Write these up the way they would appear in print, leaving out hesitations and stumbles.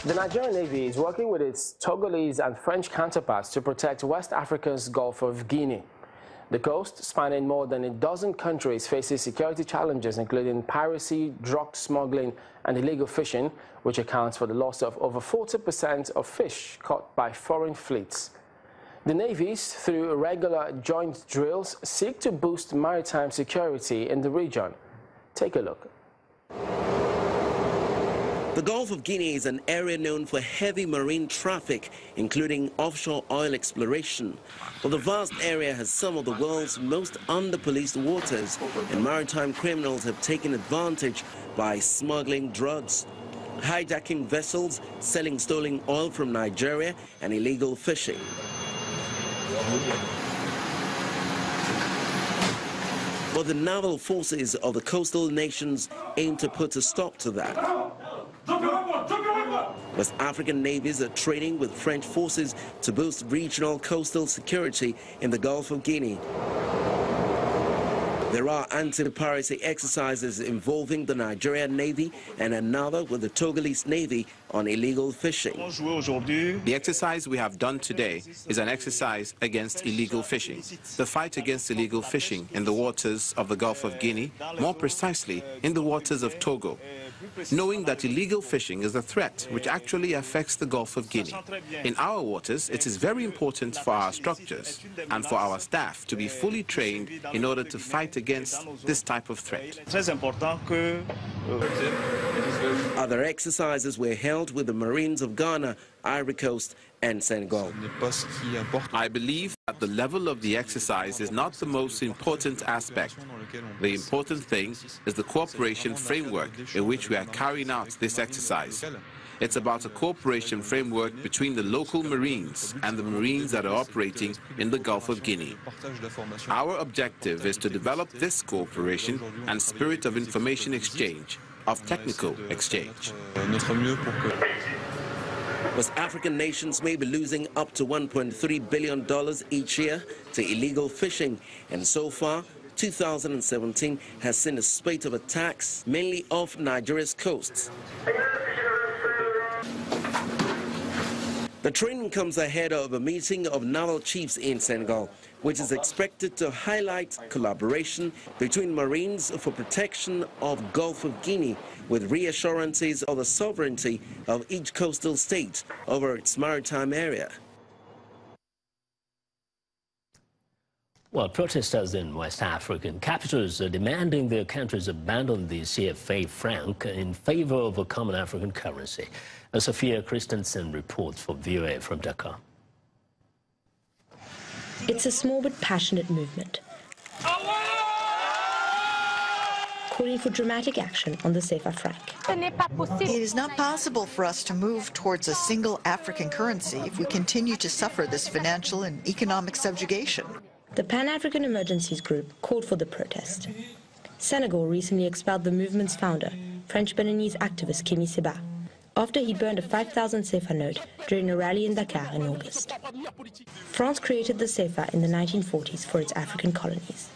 The Nigerian Navy is working with its Togolese and French counterparts to protect West Africa's Gulf of Guinea. The coast, spanning more than a dozen countries, faces security challenges including piracy, drug smuggling and illegal fishing, which accounts for the loss of over 40% of fish caught by foreign fleets. The navies, through regular joint drills, seek to boost maritime security in the region. Take a look. The Gulf of Guinea is an area known for heavy marine traffic, including offshore oil exploration. But the vast area has some of the world's most under-policed waters, and maritime criminals have taken advantage by smuggling drugs, hijacking vessels, selling stolen oil from Nigeria, and illegal fishing. But the naval forces of the coastal nations aim to put a stop to that. West African navies are training with French forces to boost regional coastal security in the Gulf of Guinea. There are anti-piracy exercises involving the Nigerian Navy and another with the Togolese Navy on illegal fishing. The exercise we have done today is an exercise against illegal fishing. The fight against illegal fishing in the waters of the Gulf of Guinea, more precisely in the waters of Togo. Knowing that illegal fishing is a threat which actually affects the Gulf of Guinea. In our waters, it is very important for our structures and for our staff to be fully trained in order to fight against this type of threat. Other exercises were held with the Marines of Ghana, Ivory Coast and Senegal. I believe that the level of the exercise is not the most important aspect. The important thing is the cooperation framework in which we are carrying out this exercise. It's about a cooperation framework between the local Marines and the Marines that are operating in the Gulf of Guinea. Our objective is to develop this cooperation and spirit of information exchange, of technical exchange. West African nations may be losing up to $1.3 billion each year to illegal fishing, and so far 2017 has seen a spate of attacks, mainly off Nigeria's coasts. The training comes ahead of a meeting of naval chiefs in Senegal, which is expected to highlight collaboration between Marines for protection of Gulf of Guinea, with reassurances of the sovereignty of each coastal state over its maritime area. Well, protesters in West African capitals are demanding their countries abandon the CFA franc in favor of a common African currency. Sophia Christensen reports for VOA from Dakar. It's a small but passionate movement, calling for dramatic action on the CFA franc. It is not possible for us to move towards a single African currency if we continue to suffer this financial and economic subjugation. The Pan-African Emergencies Group called for the protest. Senegal recently expelled the movement's founder, French-Beninese activist Kémi Séba, after he burned a 5,000 CFA note during a rally in Dakar in August. France created the CFA in the 1940s for its African colonies.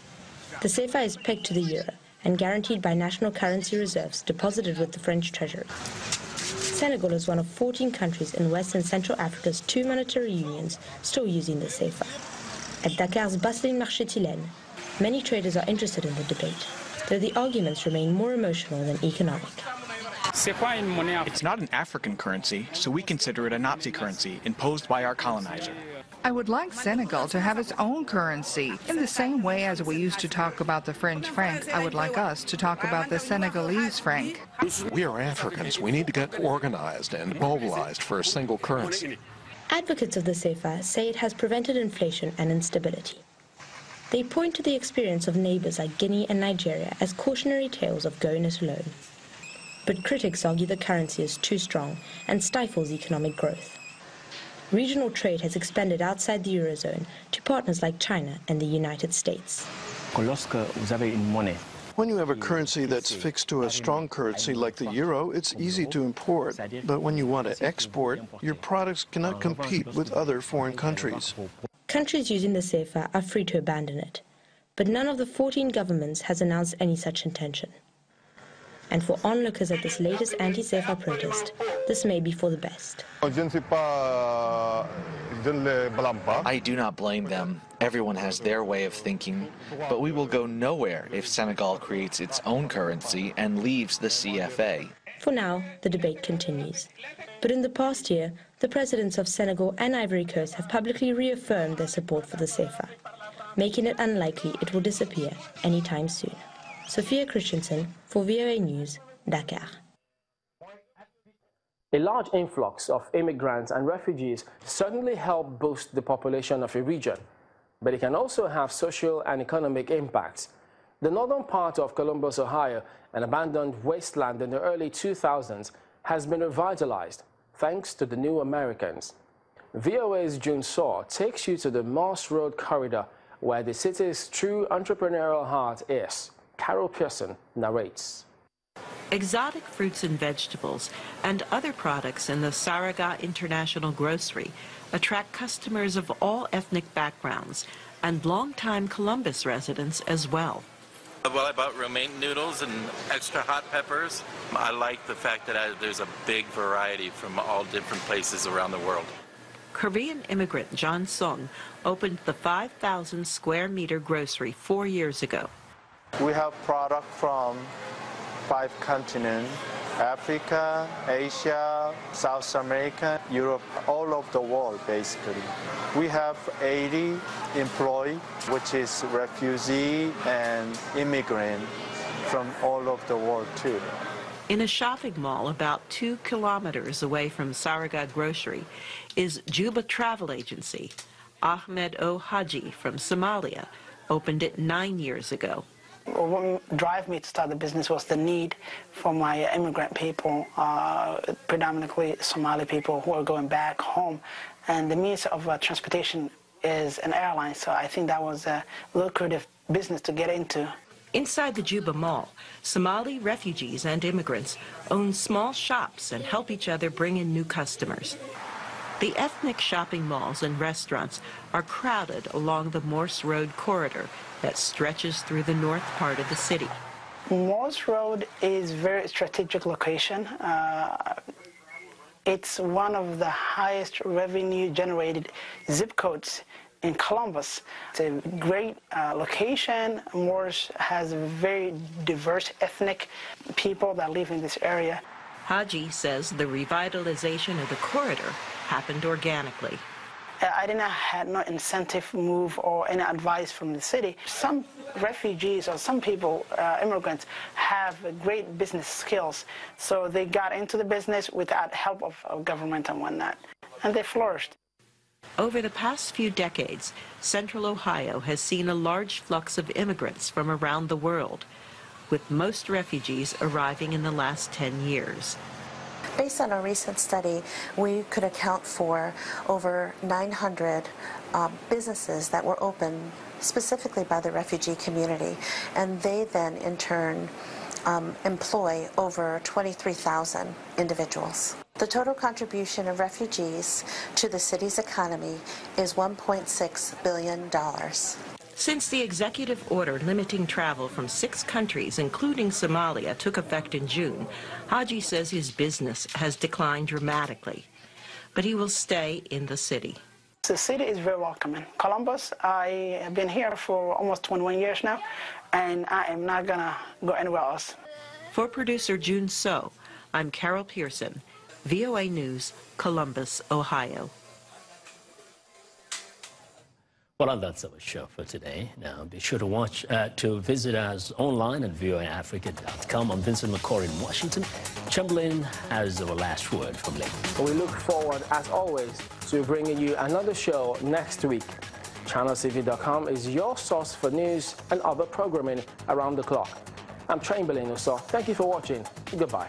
The CFA is pegged to the euro and guaranteed by national currency reserves deposited with the French treasury. Senegal is one of 14 countries in West and Central Africa's two monetary unions still using the CFA. At Dakar's bustling Marché Tilène, many traders are interested in the debate, though the arguments remain more emotional than economic. It's not an African currency, so we consider it a Nazi currency imposed by our colonizer. I would like Senegal to have its own currency. In the same way as we used to talk about the French franc, I would like us to talk about the Senegalese franc. We are Africans. We need to get organized and mobilized for a single currency. Advocates of the CFA say it has prevented inflation and instability. They point to the experience of neighbors like Guinea and Nigeria as cautionary tales of going it alone. But critics argue the currency is too strong and stifles economic growth. Regional trade has expanded outside the Eurozone to partners like China and the United States. When you have a currency that's fixed to a strong currency like the euro, it's easy to import. But when you want to export, your products cannot compete with other foreign countries. Countries using the CFA are free to abandon it, but none of the 14 governments has announced any such intention. And for onlookers at this latest anti-CFA protest, this may be for the best. I do not blame them. Everyone has their way of thinking. But we will go nowhere if Senegal creates its own currency and leaves the CFA. For now, the debate continues. But in the past year, the presidents of Senegal and Ivory Coast have publicly reaffirmed their support for the CFA, making it unlikely it will disappear anytime soon. Sophia Christensen for VOA News, Dakar. A large influx of immigrants and refugees certainly help boost the population of a region, but it can also have social and economic impacts. The northern part of Columbus, Ohio, an abandoned wasteland in the early 2000s, has been revitalized thanks to the new Americans. VOA's June Saw takes you to the Morse Road corridor where the city's true entrepreneurial heart is. Carol Pearson narrates. Exotic fruits and vegetables and other products in the Saraga International Grocery attract customers of all ethnic backgrounds and longtime Columbus residents as well. Well, I bought romaine noodles and extra hot peppers. I like the fact that there's a big variety from all different places around the world. Korean immigrant John Sung opened the 5,000 square meter grocery 4 years ago. We have product from 5 continents: Africa, Asia, South America, Europe, all over the world basically. We have 80 employees, which is refugee and immigrant from all over the world too. In a shopping mall about 2 kilometers away from Saraga Grocery is Juba Travel Agency. Ahmed O. Haji from Somalia opened it 9 years ago. What drove me to start the business was the need for my immigrant people, predominantly Somali people who are going back home. And the means of transportation is an airline, so I think that was a lucrative business to get into. Inside the Juba Mall, Somali refugees and immigrants own small shops and help each other bring in new customers. The ethnic shopping malls and restaurants are crowded along the Morse Road corridor that stretches through the north part of the city. Morse Road is a very strategic location. It's one of the highest revenue-generated zip codes in Columbus. It's a great location. Morse has very diverse ethnic people that live in this area. Haji says the revitalization of the corridor happened organically. I didn't have no incentive move or any advice from the city. Some refugees or some people, immigrants, have great business skills, so they got into the business without help of government and whatnot, and they flourished. Over the past few decades, Central Ohio has seen a large flux of immigrants from around the world, with most refugees arriving in the last 10 years. Based on a recent study, we could account for over 900 businesses that were opened specifically by the refugee community, and they then in turn employ over 23,000 individuals. The total contribution of refugees to the city's economy is $1.6 billion. Since the executive order limiting travel from 6 countries, including Somalia, took effect in June, Haji says his business has declined dramatically, but he will stay in the city. The city is very welcoming. Columbus, I have been here for almost 21 years now, and I am not going to go anywhere else. For producer June So, I'm Carol Pearson, VOA News, Columbus, Ohio. Well, that's our show for today. Now, be sure to visit us online at voaafrica.com. I'm Vincent McCoy in Washington. Chamberlain has our last word from Lagos. We look forward, as always, to bringing you another show next week. ChannelTV.com is your source for news and other programming around the clock. I'm Chamberlain, so thank you for watching. Goodbye.